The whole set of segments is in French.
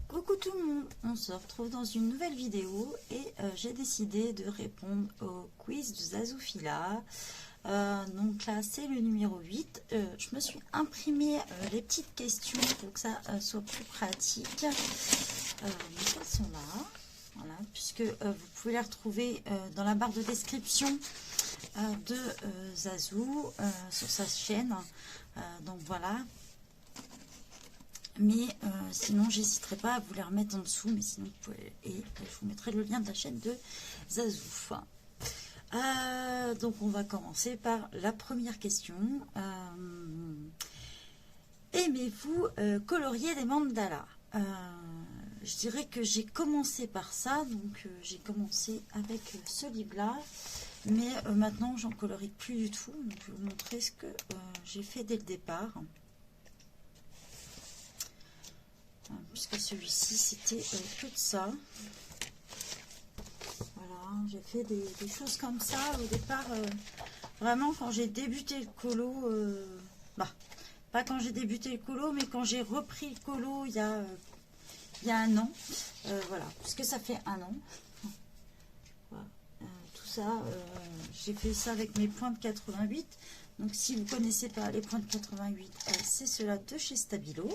Coucou tout le monde, on se retrouve dans une nouvelle vidéo et j'ai décidé de répondre au quiz de Zazoufila. Donc là c'est le numéro 8. Je me suis imprimé les petites questions pour que ça soit plus pratique. Elles sont là, voilà, puisque vous pouvez les retrouver dans la barre de description de Zazou sur sa chaîne. Donc voilà. Mais sinon, j'hésiterai pas à vous les remettre en dessous. Mais sinon, vous pouvez. Et je vous mettrai le lien de la chaîne de Zazouf. Donc, on va commencer par la première question. Aimez-vous colorier des mandalas? Je dirais que j'ai commencé par ça. Donc, j'ai commencé avec ce livre-là. Mais maintenant, j'en colorie plus du tout. Donc, je vais vous montrer ce que j'ai fait dès le départ. Puisque celui-ci c'était que de ça. Voilà, j'ai fait des choses comme ça au départ. Vraiment quand j'ai débuté le colo, pas quand j'ai débuté le colo, mais quand j'ai repris le colo il y a un an. Voilà, puisque ça fait un an. Voilà, tout ça, j'ai fait ça avec mes points de 88. Donc si vous ne connaissez pas les points de 88, c'est ceux-là de chez Stabilo.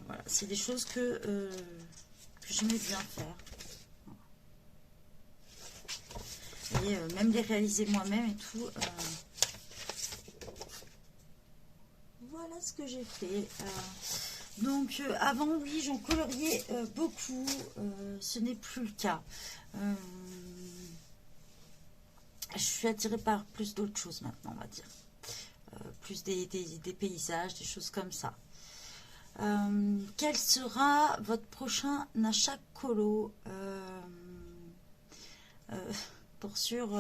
Voilà, c'est des choses que j'aimais bien faire. Et même les réaliser moi-même et tout. Voilà ce que j'ai fait. Donc avant, oui, j'en coloriais beaucoup. Ce n'est plus le cas. Je suis attirée par plus d'autres choses maintenant, on va dire. Plus des paysages, des choses comme ça. Quel sera votre prochain achat colo? Pour sûr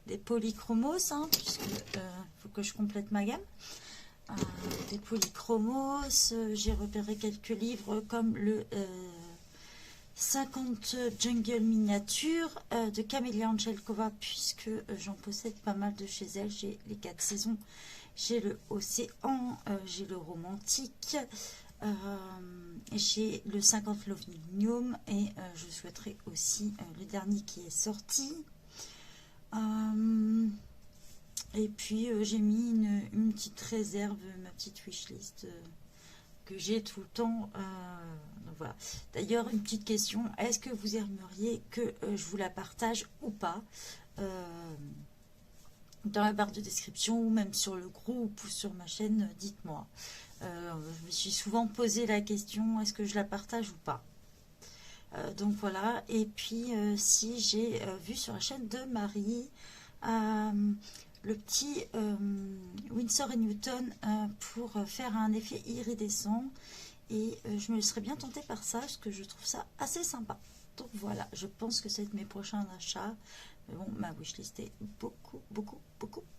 des polychromos, hein, puisque faut que je complète ma gamme. Des polychromos, j'ai repéré quelques livres comme le 50 Jungle Miniature de Camélia Angelkova, puisque j'en possède pas mal de chez elle. J'ai les 4 saisons, j'ai le Océan, j'ai le Romantique. J'ai le 50 Lovinium et je souhaiterais aussi le dernier qui est sorti. Et puis j'ai mis une petite réserve, ma petite wishlist que j'ai tout le temps. Donc voilà. D'ailleurs, une petite question, est-ce que vous aimeriez que je vous la partage ou pas dans la barre de description ou même sur le groupe ou sur ma chaîne, dites-moi. Je me suis souvent posé la question, est-ce que je la partage ou pas? Donc voilà, et puis si j'ai vu sur la chaîne de Marie le petit Winsor & Newton pour faire un effet iridescent, et je me serais bien tentée par ça parce que je trouve ça assez sympa. Donc voilà, je pense que c'est mes prochains achats. Mais bon, ma wishlist est beaucoup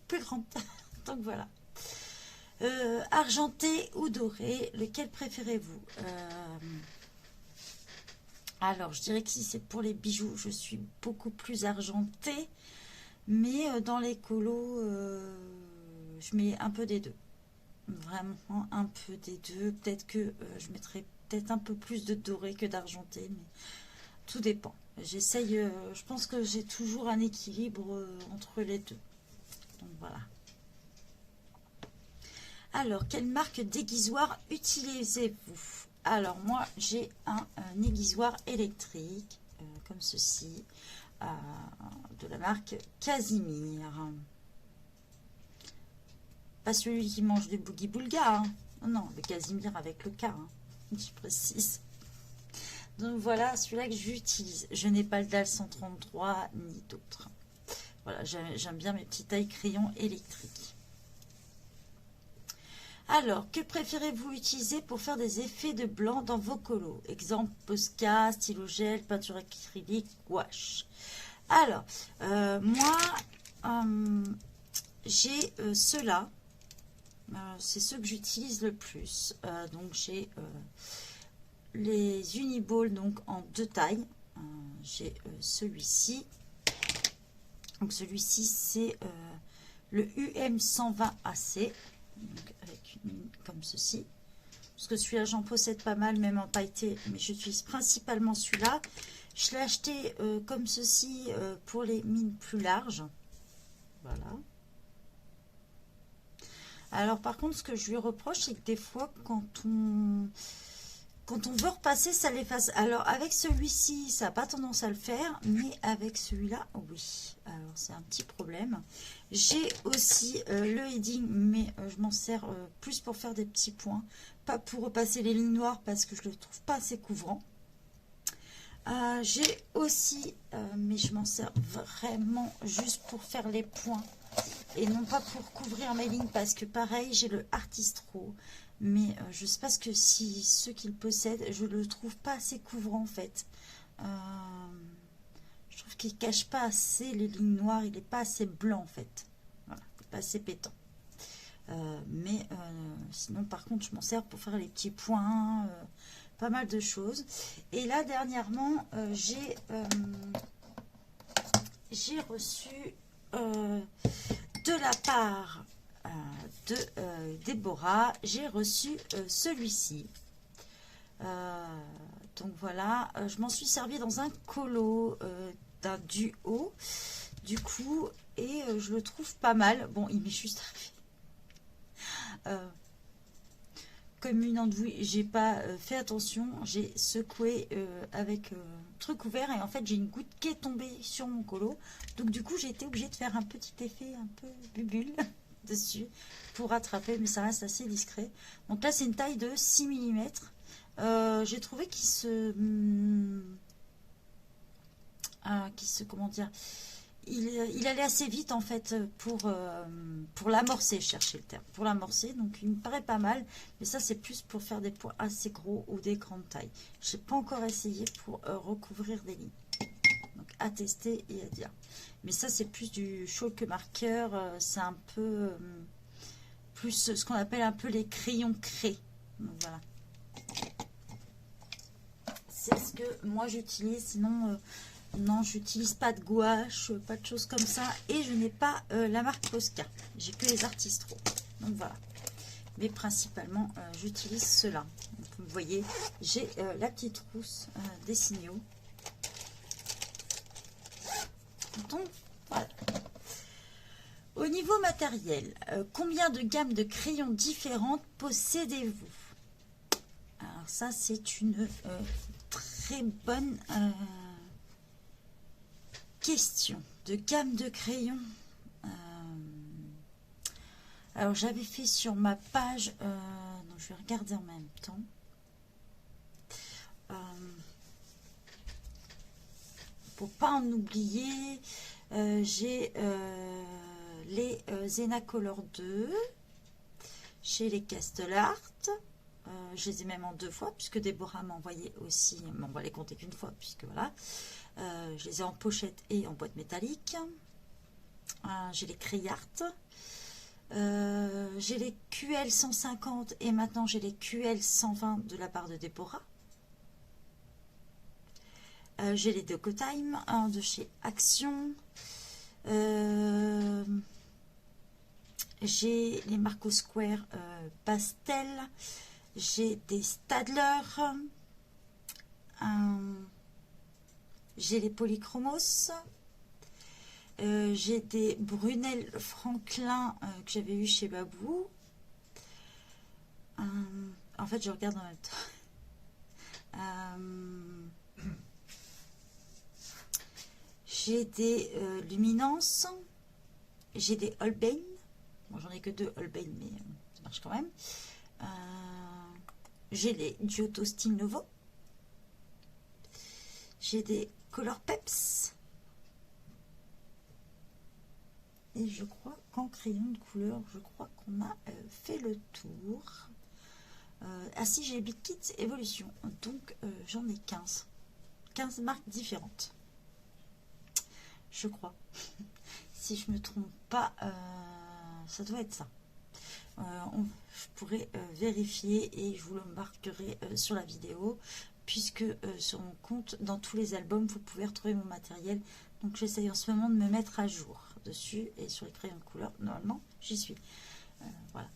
plus grande. Donc voilà. Argenté ou doré, lequel préférez-vous? Alors, je dirais que si c'est pour les bijoux, je suis beaucoup plus argentée. Mais dans les colos, je mets un peu des deux. Vraiment un peu des deux. Peut-être que je mettrai peut-être un peu plus de doré que d'argenté, mais tout dépend. J'essaye, je pense que j'ai toujours un équilibre entre les deux. Donc voilà. Alors, quelle marque d'aiguisoire utilisez-vous? Alors, moi, j'ai un aiguisoir électrique, comme ceci, de la marque Casimir. Pas celui qui mange du boogie boulga, hein. Non, le Casimir avec le K, hein, je précise. Donc voilà, celui-là que j'utilise. Je n'ai pas le DAL 133 ni d'autres. Voilà, j'aime bien mes petits tailles crayons électriques. Alors, que préférez-vous utiliser pour faire des effets de blanc dans vos colos? Exemple, Posca, stylo gel, peinture acrylique, gouache. Alors, moi, j'ai ceux-là. C'est ceux que j'utilise le plus. Donc, j'ai les Uniball donc, en 2 tailles. J'ai celui-ci. Donc, celui-ci, c'est le UM120AC. Donc, avec avec une ligne comme ceci. Parce que celui-là, j'en possède pas mal, même en pailleté, mais j'utilise principalement celui-là. Je l'ai acheté comme ceci pour les mines plus larges. Voilà. Alors par contre, ce que je lui reproche, c'est que des fois, quand on veut repasser, ça l'efface. Alors avec celui-ci, ça n'a pas tendance à le faire, mais avec celui-là, oui. Alors c'est un petit problème. J'ai aussi le heading, mais je m'en sers plus pour faire des petits points, pas pour repasser les lignes noires parce que je ne le trouve pas assez couvrant. J'ai aussi, mais je m'en sers vraiment juste pour faire les points et non pas pour couvrir mes lignes, parce que pareil, j'ai le Artistro, mais je sais pas ce que si ceux qui le possèdent, je le trouve pas assez couvrant en fait. Je trouve qu'il cache pas assez les lignes noires, il est pas assez blanc en fait. Voilà, il est pas assez pétant. Mais sinon par contre je m'en sers pour faire les petits points, pas mal de choses. Et là dernièrement j'ai reçu de la part de Déborah, j'ai reçu celui-ci. Donc voilà, je m'en suis servi dans un colo d'un duo du coup, et je le trouve pas mal. Bon, il m'est juste arrivé comme une andouille, j'ai pas fait attention, j'ai secoué avec truc ouvert, et en fait j'ai une goutte qui est tombée sur mon colo, donc du coup j'ai été obligée de faire un petit effet un peu bubule dessus pour rattraper, mais ça reste assez discret. Donc là c'est une taille de 6 mm. J'ai trouvé qu'il se comment dire, il allait assez vite en fait pour l'amorcer, chercher le terme, pour l'amorcer, donc il me paraît pas mal, mais ça c'est plus pour faire des points assez gros ou des grandes tailles. Je n'ai pas encore essayé pour recouvrir des lignes, donc à tester et à dire. Mais ça c'est plus du chalk marqueur, c'est un peu plus ce qu'on appelle un peu les crayons craie. Donc voilà, c'est ce que moi j'utilise, sinon non, j'utilise pas de gouache, pas de choses comme ça, et je n'ai pas la marque Posca, j'ai que les Artistro, donc voilà. Mais principalement j'utilise cela. Donc, vous voyez, j'ai la petite rousse des signaux. Donc voilà. Au niveau matériel, combien de gammes de crayons différentes possédez-vous? Alors ça c'est une très bonne question. De gamme de crayons. Alors j'avais fait sur ma page, donc je vais regarder en même temps. Pour pas en oublier, j'ai les Zenacolor 2, chez les Castellart. Je les ai même en 2 fois, puisque Déborah m'a envoyé aussi, mais on va les compter qu'une fois, puisque voilà. Je les ai en pochette et en boîte métallique. J'ai les Crayart. J'ai les QL 150 et maintenant j'ai les QL 120 de la part de Déborah. J'ai les Decotime de chez Action. J'ai les Marco Square Pastel. J'ai des Stadler. J'ai les Polychromos. J'ai des Brunel Franklin que j'avais eu chez Babou. En fait, je regarde en même temps. J'ai des Luminance. J'ai des Holbein. Bon, j'en ai que 2 Holbein, mais ça marche quand même. J'ai les Giotto Style Nouveau. J'ai des Color Peps. Et je crois qu'en crayon de couleur, je crois qu'on a fait le tour. Ah si, j'ai les Big Kits Evolution. Donc j'en ai 15. 15 marques différentes. Je crois. Si je me trompe pas, ça doit être ça. Je pourrais vérifier et je vous le marquerai sur la vidéo, puisque sur mon compte, dans tous les albums, vous pouvez retrouver mon matériel. Donc j'essaye en ce moment de me mettre à jour dessus, et sur les crayons de couleur, normalement, j'y suis. Voilà.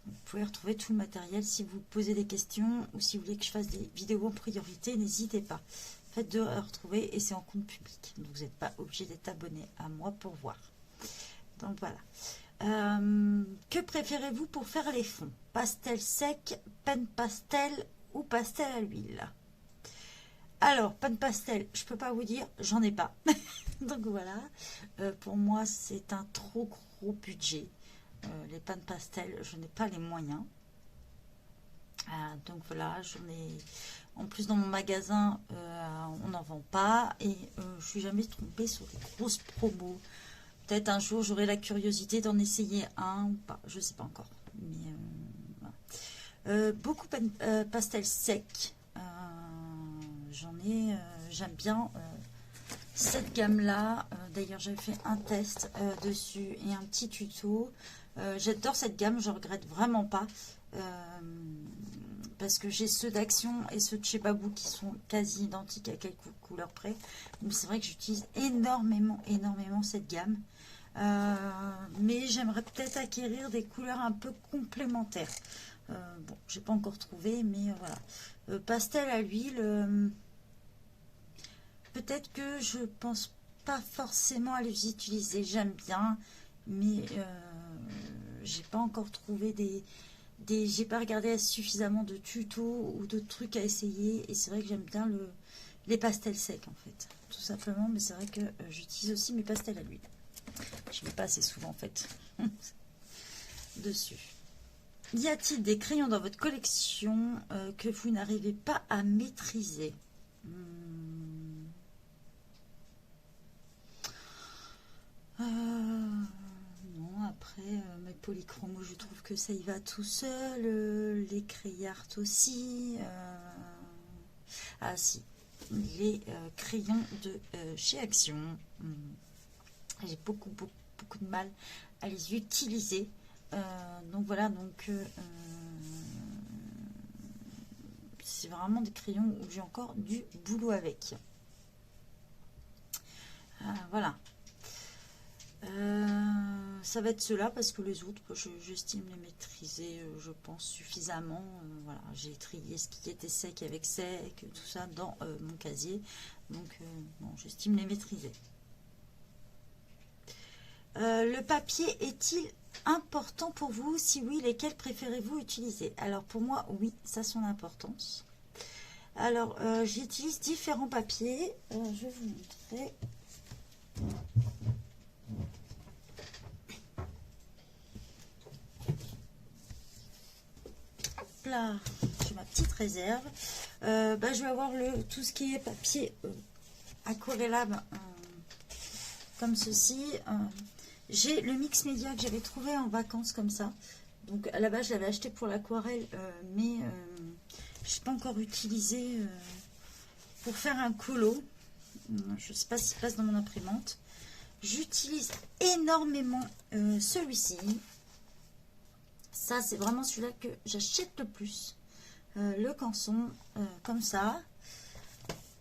Donc, pouvez retrouver tout le matériel. Si vous posez des questions ou si vous voulez que je fasse des vidéos en priorité, n'hésitez pas. Faites de retrouver et c'est en compte public. Donc vous n'êtes pas obligé d'être abonné à moi pour voir. Donc voilà. Que préférez-vous pour faire les fonds? Pastel sec, peine pastel ou pastel à l'huile? Alors, peine pastel, je peux pas vous dire, j'en ai pas. Donc voilà. Pour moi, c'est un trop gros budget. Les peines pastel, je n'ai pas les moyens. Donc voilà, j'en ai. En plus, dans mon magasin, on n'en vend pas. Et je suis jamais trompée sur des grosses promos. Peut-être un jour, j'aurai la curiosité d'en essayer un ou pas. Je ne sais pas encore. Mais voilà. Beaucoup pastel sec. J'en ai. J'aime bien cette gamme-là. D'ailleurs, j'avais fait un test dessus et un petit tuto. J'adore cette gamme. Je ne regrette vraiment pas. Parce que j'ai ceux d'Action et ceux de chez Babou qui sont quasi identiques à quelques couleurs près. Mais c'est vrai que j'utilise énormément cette gamme. Mais j'aimerais peut-être acquérir des couleurs un peu complémentaires. Bon, j'ai pas encore trouvé, mais voilà. Pastel à l'huile, peut-être que je pense pas forcément à les utiliser. J'aime bien, mais j'ai pas encore trouvé j'ai pas regardé suffisamment de tutos ou de trucs à essayer. Et c'est vrai que j'aime bien les pastels secs en fait, tout simplement. Mais c'est vrai que j'utilise aussi mes pastels à l'huile. Je ne mets pas assez souvent en fait dessus. Y a-t-il des crayons dans votre collection que vous n'arrivez pas à maîtriser? Non, après mes polychromos, je trouve que ça y va tout seul. Les Crayart aussi. Ah si, les crayons de chez Action. J'ai beaucoup de mal à les utiliser. Donc voilà, donc c'est vraiment des crayons où j'ai encore du boulot avec. Voilà. Ça va être ceux-là parce que les autres, j'estime les maîtriser, je pense, suffisamment. Voilà, j'ai trié ce qui était sec avec sec, tout ça dans mon casier. Donc, bon, j'estime les maîtriser. Le papier est-il important pour vous? Si oui, lesquels préférez-vous utiliser? Alors pour moi, oui, ça a son importance. Alors, j'utilise différents papiers. Je vais vous montrer. Hop là, j'ai ma petite réserve. Je vais avoir tout ce qui est papier aquarellable comme ceci. J'ai le mix média que j'avais trouvé en vacances comme ça. Donc à la base, je l'avais acheté pour l'aquarelle, mais je n'ai pas encore utilisé pour faire un colo. Je ne sais pas s'il passe dans mon imprimante. J'utilise énormément celui-ci. Ça, c'est vraiment celui-là que j'achète le plus. Le Canson, comme ça.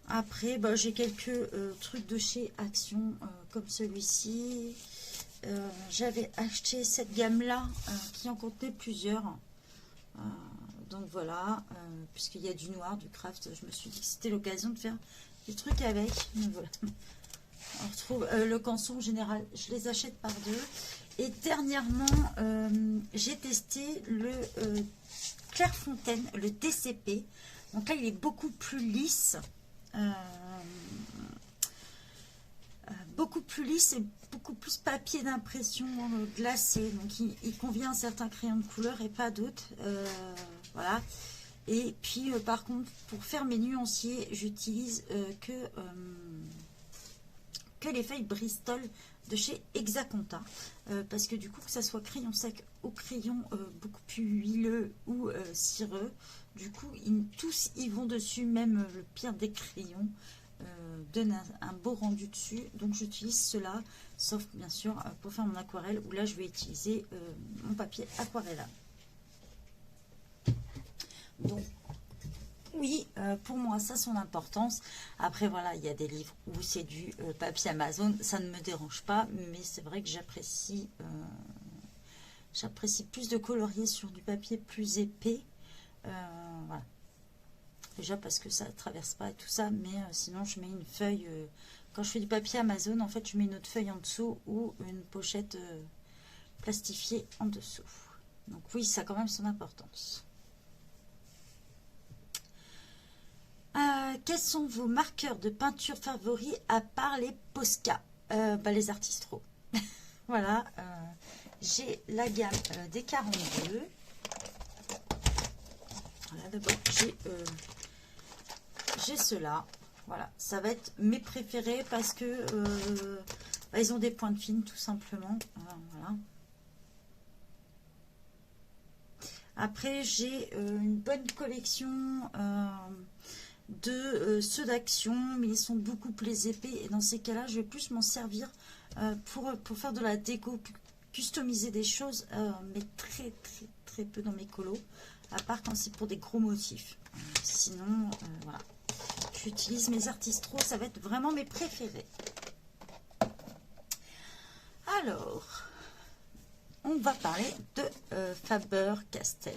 Après, j'ai quelques trucs de chez Action, comme celui-ci. J'avais acheté cette gamme-là, qui en contenait plusieurs. Donc voilà, puisqu'il y a du noir, du craft, je me suis dit que c'était l'occasion de faire des trucs avec. Donc voilà. On retrouve le Canson en général, je les achète par deux. Et dernièrement, j'ai testé le Clairefontaine, le DCP. Donc là, il est beaucoup plus lisse. Beaucoup plus lisse et beaucoup plus papier d'impression glacé. Donc il convient à certains crayons de couleur et pas d'autres. Voilà. Et puis par contre, pour faire mes nuanciers, j'utilise que les feuilles Bristol de chez Exaconta, parce que du coup, que ça soit crayon sec ou crayon beaucoup plus huileux ou cireux, du coup tous ils vont dessus, même le pire des crayons donne un beau rendu dessus. Donc j'utilise cela, sauf bien sûr pour faire mon aquarelle, où là je vais utiliser mon papier aquarelle. Donc oui, pour moi ça a son importance. Après voilà, il y a des livres où c'est du papier Amazon, ça ne me dérange pas, mais c'est vrai que j'apprécie J'apprécie plus de colorier sur du papier plus épais. Voilà. Déjà parce que ça ne traverse pas et tout ça, mais sinon je mets une feuille. Quand je fais du papier Amazon, en fait, je mets une autre feuille en dessous ou une pochette plastifiée en dessous. Donc oui, ça a quand même son importance. Quels sont vos marqueurs de peinture favoris à part les Posca? Les Artistro. Voilà, j'ai la gamme des 42. Voilà, d'abord j'ai ceux-là. Voilà, ça va être mes préférés parce que ils ont des pointes fines tout simplement. Voilà. Après, j'ai une bonne collection de ceux d'action, mais ils sont beaucoup plus épais. Et dans ces cas-là, je vais plus m'en servir pour faire de la déco, customiser des choses, mais très peu dans mes colos, à part quand c'est pour des gros motifs. Sinon, voilà. J'utilise mes Artistro, ça va être vraiment mes préférés. Alors, on va parler de Faber-Castell.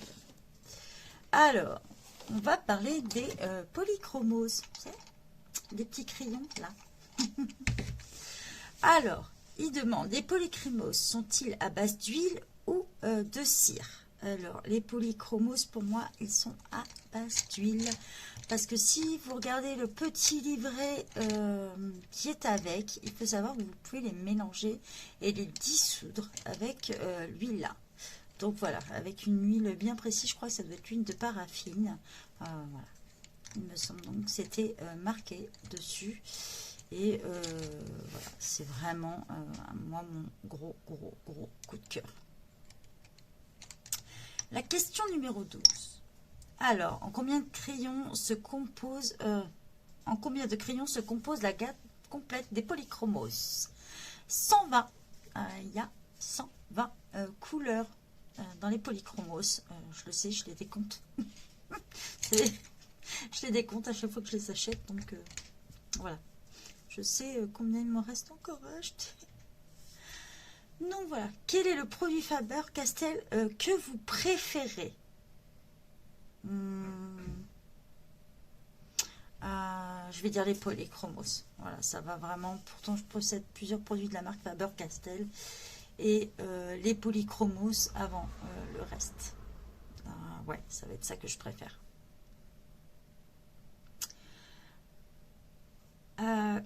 Alors, on va parler des polychromos, vous savez, des petits crayons là. Alors, il demande, les polychromos sont-ils à base d'huile ou de cire? Alors, les polychromos, pour moi, ils sont à base d'huile. Parce que si vous regardez le petit livret qui est avec, il faut savoir que vous pouvez les mélanger et les dissoudre avec l'huile là. Donc voilà, avec une huile bien précise, je crois que ça doit être l'huile de paraffine. Voilà. Il me semble donc que c'était marqué dessus. Et voilà, c'est vraiment, moi, mon gros coup de cœur. La question numéro 12. Alors, en combien de crayons se compose la gamme complète des polychromos? 120. Il y a 120 couleurs dans les polychromos. Je le sais, je les décompte. Je les décompte à chaque fois que je les achète. Donc, voilà. Je sais combien il me reste encore à acheter. Donc, voilà. Quel est le produit Faber-Castell que vous préférez? Je vais dire les polychromos. Voilà, ça va vraiment. Pourtant, je possède plusieurs produits de la marque Faber-Castell. Et les polychromos avant le reste. Ouais, ça va être ça que je préfère.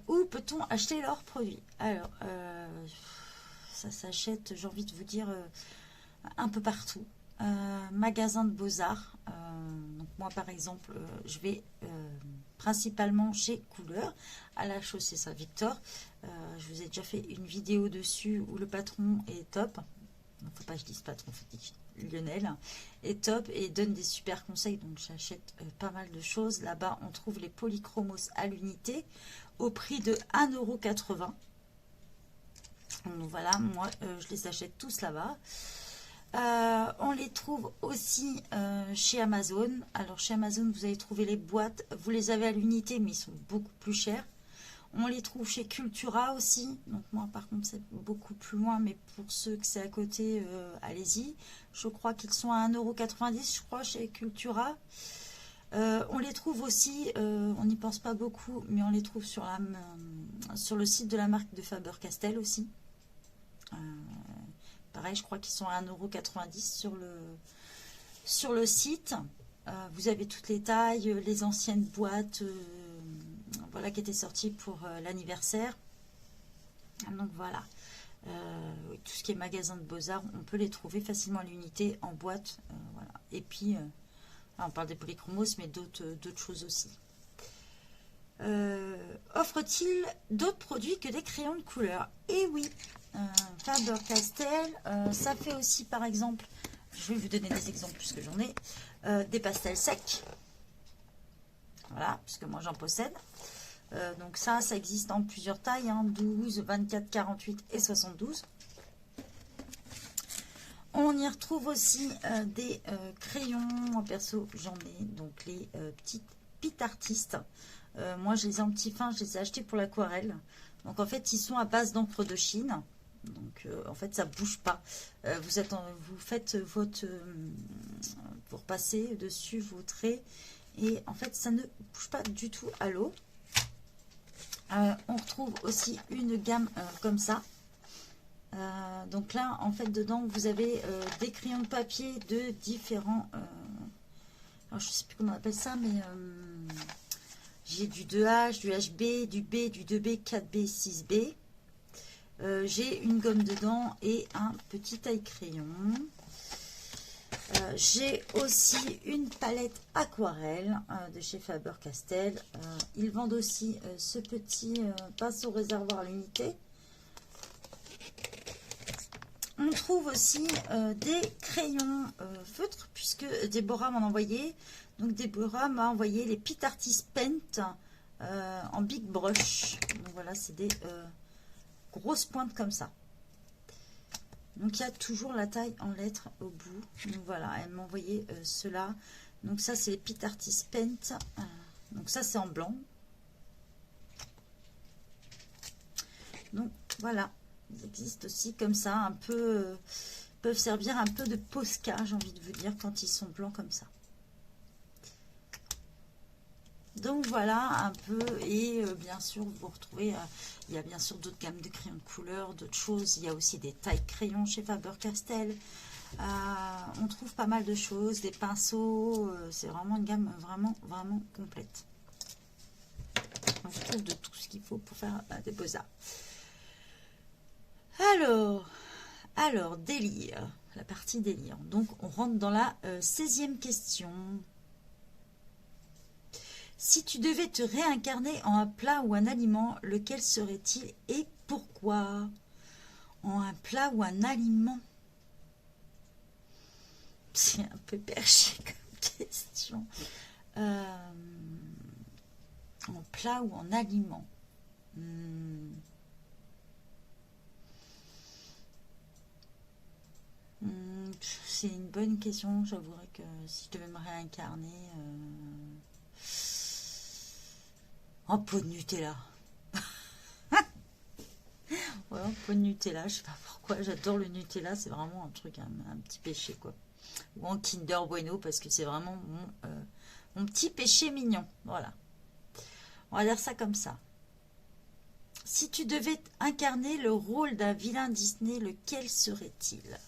Où peut-on acheter leurs produits? Alors, ça s'achète, j'ai envie de vous dire, un peu partout. Magasin de Beaux-Arts. Donc moi, par exemple, je vais principalement chez Couleur, à la chaussée Saint-Victor. Je vous ai déjà fait une vidéo dessus où le patron est top. Il ne faut pas que je dise patron, faut dire Lionel est top et donne des super conseils. Donc j'achète pas mal de choses. Là-bas, on trouve les polychromos à l'unité au prix de 1,80 €. Donc voilà, moi, je les achète tous là-bas. On les trouve aussi chez Amazon. Alors chez Amazon, vous allez trouver les boîtes. Vous les avez à l'unité, mais ils sont beaucoup plus chers. On les trouve chez Cultura aussi. Donc moi, par contre, c'est beaucoup plus loin. Mais pour ceux que c'est à côté, allez-y. Je crois qu'ils sont à 1,90 €, je crois, chez Cultura. On les trouve aussi, on n'y pense pas beaucoup, mais on les trouve sur le site de la marque de Faber-Castell aussi. Pareil, je crois qu'ils sont à 1,90 € sur le site. Vous avez toutes les tailles, les anciennes boîtes voilà, qui étaient sorties pour l'anniversaire. Donc voilà. Oui, tout ce qui est magasin de Beaux-Arts, on peut les trouver facilement à l'unité en boîte. Voilà. Et puis, on parle des polychromos, mais d'autres choses aussi. Offre-t-il d'autres produits que des crayons de couleur? Eh oui, Faber-Castell, ça fait aussi par exemple, je vais vous donner des exemples puisque j'en ai, des pastels secs. Voilà, puisque moi j'en possède. Donc ça existe en plusieurs tailles, hein, 12, 24, 48 et 72. On y retrouve aussi des crayons, en perso j'en ai, donc les petites Pit Artist. Moi je les ai en petit fin, je les ai achetés pour l'aquarelle. Donc en fait ils sont à base d'encre de Chine. Donc en fait ça bouge pas. Vous faites votre vous repassez dessus vos traits et en fait ça ne bouge pas du tout à l'eau. On retrouve aussi une gamme comme ça. Donc là en fait dedans vous avez des crayons de papier de différents alors je sais plus comment on appelle ça, mais j'ai du 2H, du HB, du B, du 2B, 4B, 6B. J'ai une gomme dedans et un petit taille-crayon. J'ai aussi une palette aquarelle de chez Faber-Castell. Ils vendent aussi ce petit pinceau réservoir à l'unité. On trouve aussi des crayons feutres, puisque Déborah m'en a envoyé. Donc Déborah m'a envoyé les Pitt Artist Paint en Big Brush. Donc voilà, c'est des grosses pointes comme ça. Donc il y a toujours la taille en lettres au bout. Donc voilà, elle m'a envoyé cela. Donc ça c'est les Pitt Artist Paint. Donc ça c'est en blanc. Donc voilà. Ils existent aussi comme ça, un peu, peuvent servir un peu de Posca, j'ai envie de vous dire, quand ils sont blancs comme ça. Donc voilà un peu, et bien sûr vous retrouvez, il y a bien sûr d'autres gammes de crayons de couleur, d'autres choses, il y a aussi des tailles crayons chez Faber-Castell. On trouve pas mal de choses, des pinceaux, c'est vraiment une gamme vraiment complète. On trouve de tout ce qu'il faut pour faire des beaux-arts. Alors, délire, la partie délire. Donc, on rentre dans la 16e question. Si tu devais te réincarner en un plat ou un aliment, lequel serait-il et pourquoi? En un plat ou un aliment? C'est un peu perché comme question. En plat ou en aliment? C'est une bonne question. J'avouerais que si je devais me réincarner, en pot de Nutella. Ouais, en pot de Nutella, je sais pas pourquoi. J'adore le Nutella, c'est vraiment un truc, un petit péché quoi. Ou en Kinder Bueno parce que c'est vraiment mon petit péché mignon. Voilà. On va dire ça comme ça. Si tu devais incarner le rôle d'un vilain Disney, lequel serait-il?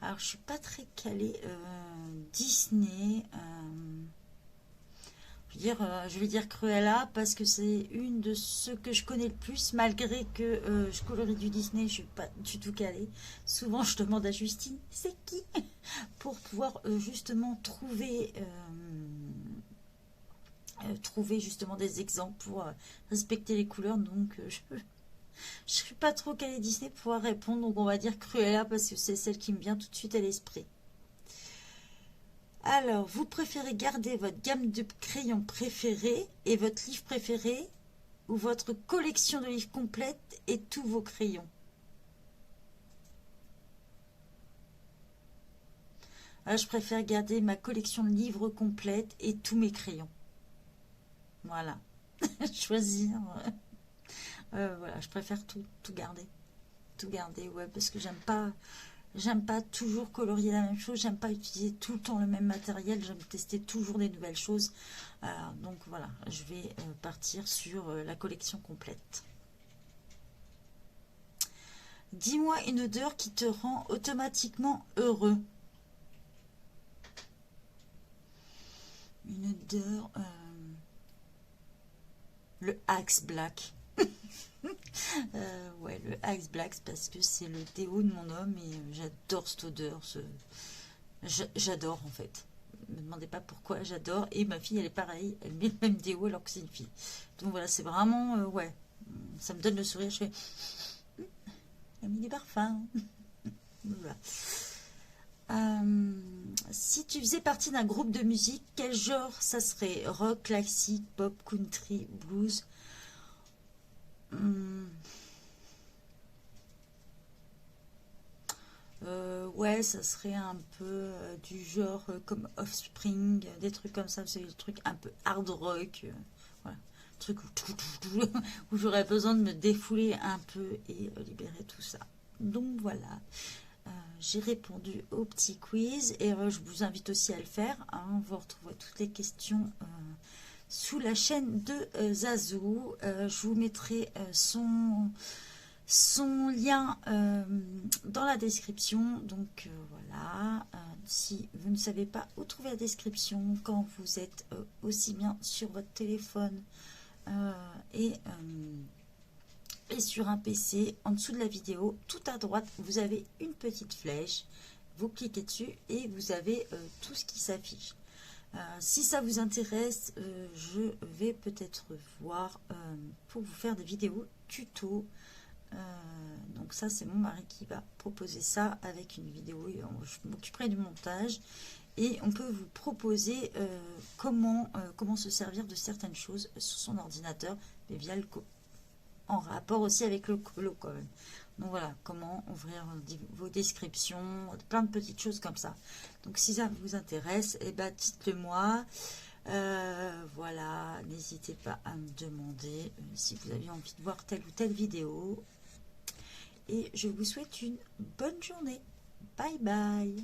Alors, je suis pas très calée Disney. Je vais dire Cruella parce que c'est une de ceux que je connais le plus, malgré que je colorie du Disney, je suis pas du tout calée. Souvent, je demande à Justine, c'est qui? Pour pouvoir justement trouver justement des exemples pour respecter les couleurs. Donc, je suis pas trop calée Disney pour pouvoir répondre, donc on va dire Cruella parce que c'est celle qui me vient tout de suite à l'esprit. Alors, vous préférez garder votre gamme de crayons préférée et votre livre préféré ou votre collection de livres complète et tous vos crayons? Alors, je préfère garder ma collection de livres complète et tous mes crayons. Voilà. Choisir. Voilà, je préfère tout garder. Tout garder, ouais, parce que j'aime pas toujours colorier la même chose, j'aime pas utiliser tout le temps le même matériel, j'aime tester toujours des nouvelles choses. Donc voilà, je vais partir sur la collection complète. Dis-moi une odeur qui te rend automatiquement heureux. Une odeur... le Axe Black. Ouais, le Axe Black parce que c'est le déo de mon homme et j'adore cette odeur. J'adore en fait. Ne me demandez pas pourquoi, j'adore. Et ma fille, elle est pareille, elle met le même déo alors que c'est une fille. Donc voilà, c'est vraiment, ouais, ça me donne le sourire. Je fais, elle a mis des parfums. Voilà. Si tu faisais partie d'un groupe de musique, quel genre ça serait? Rock, classique, pop, country, blues? Ouais, ça serait un peu du genre comme Offspring, des trucs comme ça, c'est des trucs un peu hard rock, voilà. truc où j'aurais besoin de me défouler un peu et libérer tout ça. Donc voilà, j'ai répondu au petit quiz et je vous invite aussi à le faire. Hein. Vous retrouverez toutes les questions sous la chaîne de Zazou. Je vous mettrai son lien dans la description. Donc voilà, si vous ne savez pas où trouver la description quand vous êtes aussi bien sur votre téléphone et sur un PC, en dessous de la vidéo, tout à droite, vous avez une petite flèche. Vous cliquez dessus et vous avez tout ce qui s'affiche. Si ça vous intéresse, je vais peut-être voir pour vous faire des vidéos tuto. Donc ça, c'est mon mari qui va proposer ça avec une vidéo. Je m'occuperai du montage. Et on peut vous proposer comment se servir de certaines choses sur son ordinateur, mais via le en rapport aussi avec le colo quand même. Donc voilà, comment ouvrir vos descriptions, plein de petites choses comme ça. Donc si ça vous intéresse, eh ben, dites-le moi. Voilà, n'hésitez pas à me demander si vous avez envie de voir telle ou telle vidéo. Et je vous souhaite une bonne journée. Bye bye.